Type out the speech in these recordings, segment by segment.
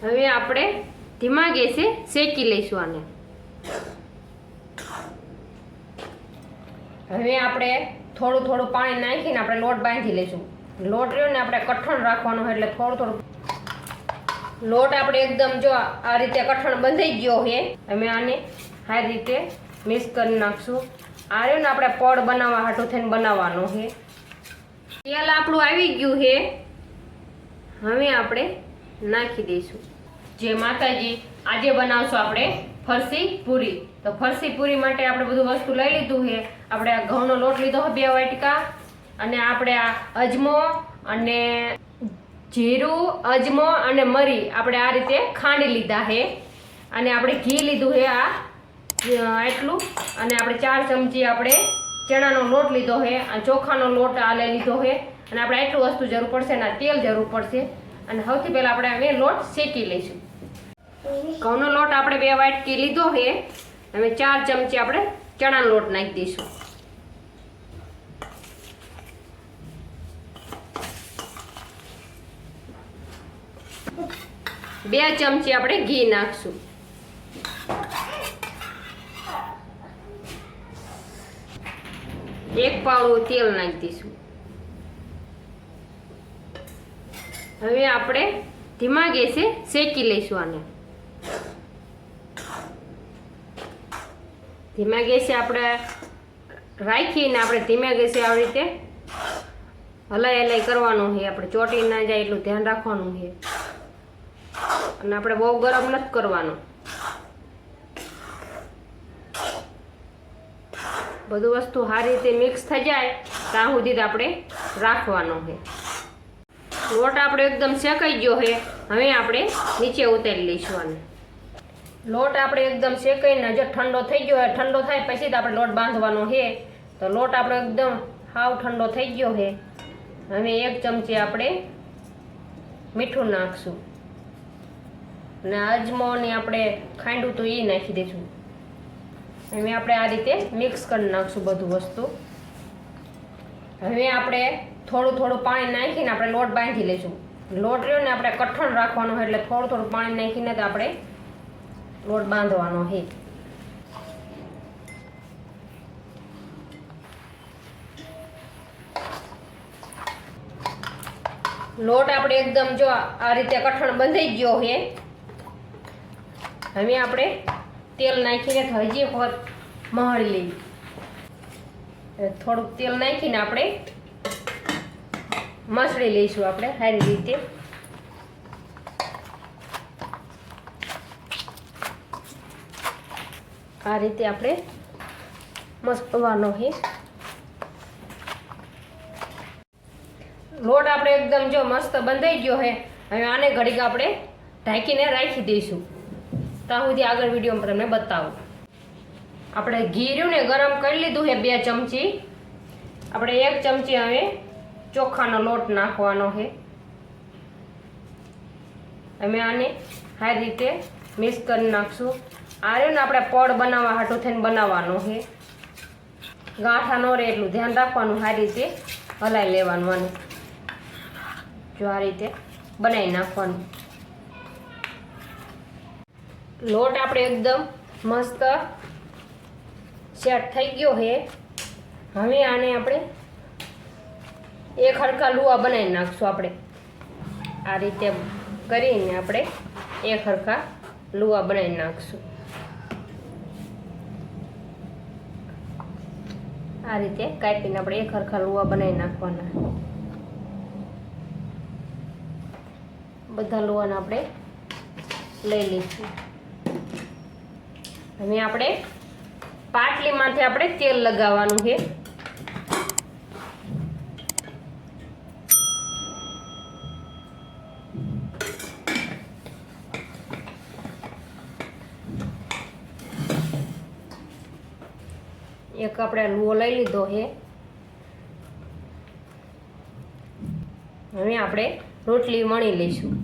હવે આપણે ધીમા ગેસે શેકી લઈશું આને। હવે આપણે થોડું થોડું પાણી નાખીને આપણે લોટ બાંધી લઈશું। લોટ રહ્યો ને આપણે કઠણ રાખવાનો એટલે થોડું થોડું લોટ આપણે એકદમ જો આ રીતે કઠણ બંધાઈ ગયો છે। અમે આને આ રીતે મિક્સ કરી નાખશું। આ રહ્યો ને આપણે પડ બનાવવા હાટું થઈને બનાવવાનો છે। તેલ આપણું આવી ગયું છે, હવે આપણે નાખી દઈશું। જે માતાજી આજે બનાવશું આપણે ફરસી પૂરી। તો ફરસી પૂરી માટે આપણે બધું વસ્તુ લઈ લીધું છે। આપણે આ ઘઉંનો લોટ લીધો છે 2 વાટકા, અને આપણે આ અજમો અને જીરું, અજમો અને મરી આપણે આ રીતે ખાંડી લીધા છે, અને આપણે ઘી લીધું છે આ એટલું, અને આપણે 4 ચમચી આપણે ચણાનો લોટ લીધો છે, અને ચોખાનો લોટ આ લઈ લીધો છે, અને આપણે એટલું વસ્તુ જરૂર પડશે, અને તેલ જરૂર પડશે। અને સૌથી પહેલાં આપણે હવે લોટ શેકી લઈશું। ઘઉંનો લોટ આપણે 2 વાટકી લીધો છે, હવે 4 ચમચી આપણે ચણાનો લોટ નાખી દઈશું। બે ચમચી આપણે ઘી નાખશું। 1 પાવડું તેલ નાખી દઈશું। હવે આપણે ધીમા ગેસે શેકી લઈશું આને। ધીમા ગેસે આપણે રાખીને આપણે ધીમા ગેસે આવી રીતે હલાઈ કરવાનું છે। આપણે ચોટી ના જાય એટલું ધ્યાન રાખવાનું છે, અને આપણે બહુ ગરમ નથી કરવાનું। બધું વસ્તુ સારી રીતે મિક્સ થઈ જાય ત્યાં સુધી આપણે રાખવાનો છે। લોટ આપણે એકદમ શેકાઈ ગયો છે, હવે આપણે નીચે ઉતારી લઈશું આને। લોટ આપણે એકદમ શેકાઈને જો ઠંડો થઈ ગયો હોય, ઠંડો થાય પછી જ આપણે લોટ બાંધવાનો છે। તો લોટ આપણો એકદમ સાવ ઠંડો થઈ ગયો છે। હવે 1 ચમચી આપણે મીઠું નાખશું, અને અજમોની આપણે ખાંડું તો એ નાખી દઈશું। હવે આપણે આ રીતે મિક્સ કરી નાખશું બધું વસ્તુ। હવે આપણે થોડું થોડું પાણી નાખીને આપણે લોટ બાંધી લઈશું। લોટ રહ્યો ને આપણે કઠણ રાખવાનો એટલે થોડું થોડું પાણી નાખીને તો આપણે લોટ બાંધવાનો છે। લોટ આપણે એકદમ જો આ રીતે કઠણ બંધાઈ ગયો છે। હવે આપણે તેલ નાખીને હજી વખત મહળી લઈએ। થોડુંક તેલ નાખીને આપણે મસળી લઈશું આપણે સારી રીતે। આ રીતે આપણે મસળવાનો છે। લોટ આપણે એકદમ જો મસ્ત બંધાઈ ગયો છે। હવે આને ઘડીક આપણે ઢાંકીને રાખી દઈશું, ત્યાં સુધી આગળ વિડીયોમાં તમને બતાવું। આપણે ઘી રહ્યું ને ગરમ કરી લીધું છે 2 ચમચી। આપણે 1 ચમચી હવે ચોખાનો લોટ નાખવાનો છે। અમે આને સારી રીતે મિક્સ કરી નાખશું। આ રહ્યું ને આપણે પડ બનાવવા હાટું થઈને બનાવવાનો છે। ગાંઠા ન રહે એટલું ધ્યાન રાખવાનું, સારી રીતે હલાવી લેવાનું આને। જો આ રીતે બનાવી નાખવાનું। લોટ આપણે એકદમ મસ્ત સેટ થઈ ગયો છે। હવે આને આપણે એક હરખા લુવા બનાવી નાખશું। આપણે આ રીતે કરીને આપણે એક હરખા લુવા બનાવી નાખશું। આ રીતે કાપીને આપણે એક હરખા લુવા બનાવી નાખવાના। બધા લુવાને આપણે લઈ લઈશું। હવે આપણે પાટલીમાંથી આપણે તેલ લગાવવાનું છે। એક આપણે લુઓ લઈ લીધો છે। હવે આપણે રોટલી વણી લઈશું।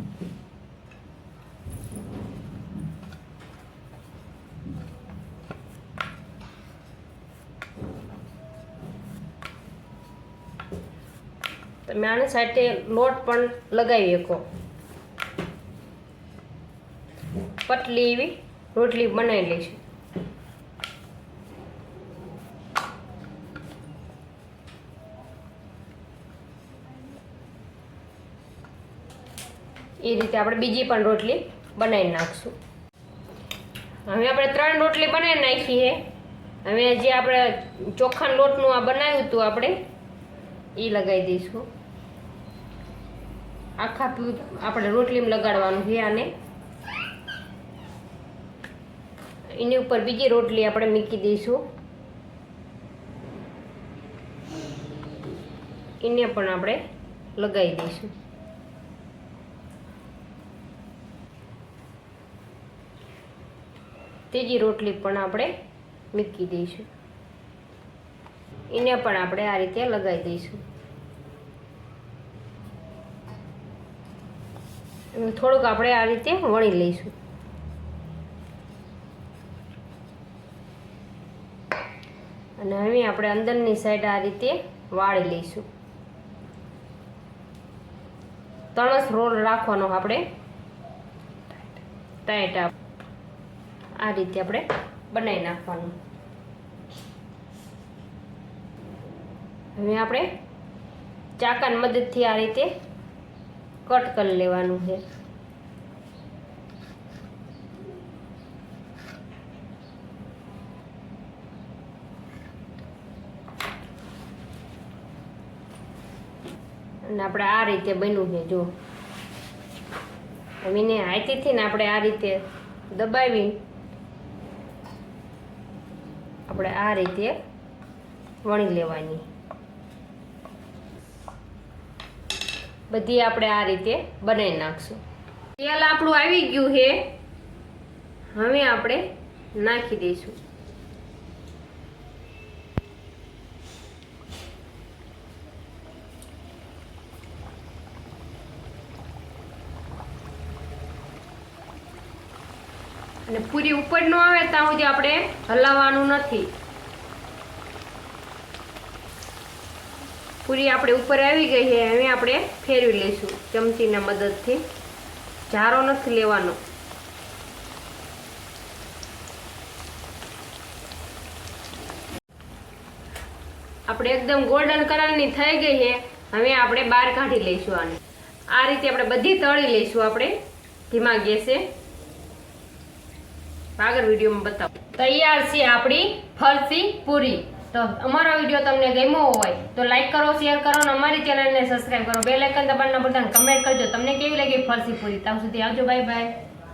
તમે આને સાથે લોટ પણ લગાવી શકો। પતલી એવી રોટલી બનાવી લઈશું. એ રીતે આપણે બીજી પણ રોટલી બનાવી નાખશું. હવે આપણે 3 રોટલી બનાવી નાખી છે. હવે જે આપણે ચોખાના લોટનું આ બનાવ્યું હતું આપણે એ લગાવી દઈશું. આખા આપણે રોટલીમાં લગાડવાનું છે આને. એની ઉપર બીજી રોટલી આપણે મૂકી દઈશું. એને પણ આપણે લગાવી દઈશું. ત્રીજી રોટલી પણ આપણે મૂકી દઈશું. એને પણ આપણે આ રીતે લગાવી દઈશું. થોડુંક આપણે આ રીતે વણી લઈશું. અને હવે આપણે અંદરની સાઈડ આ રીતે વાળી લઈશું. તણસ રોલ રાખવાનો આપણે ટાઈટ આ રીતે આપણે બનાવી નાખવાનું. હવે આપણે ચાકાની મદદથી આ રીતે કટ કરી લેવાનું છે. અને આપણે આ રીતે બન્યું છે. જો એને હાથેથી ને આપણે આ રીતે દબાવી આપણે આ રીતે વણી લેવાની. બધી આપણે આ રીતે બનાવી નાખશું. તેલ આપણું આવી ગયું છે. હવે આપણે નાખી દઈશું. અને પૂરી ઉપર ન આવે ત્યાં સુધી આપણે હલાવવાનું નથી. પૂરી આપણે ઉપર આવી ગઈ છે. હવે આપણે ફેરવી લઈશું ચમચીના મદદથી. જારો નથી લેવાનો. આપણે એકદમ ગોલ્ડન કલરની થઈ ગઈ છે. હવે આપણે બહાર કાઢી લઈશું આને. આ રીતે આપણે બધી તળી લઈશું આપણે ધીમા ગેસે. આગળ વિડીયોમાં બતાવો. તૈયાર છે આપણી ફરસી પૂરી. તો અમારો વિડીયો તમને ગમ્યો હોય તો લાઈક કરો, શેર કરો અને અમારી ચેનલને સબસ્ક્રાઈબ કરો. બેલ આઇકન દબાવવાના બટન કમેન્ટ કરજો તમને કેવી લાગી ફરસી પૂરી. ત્યાં સુધી આવજો. Bye bye.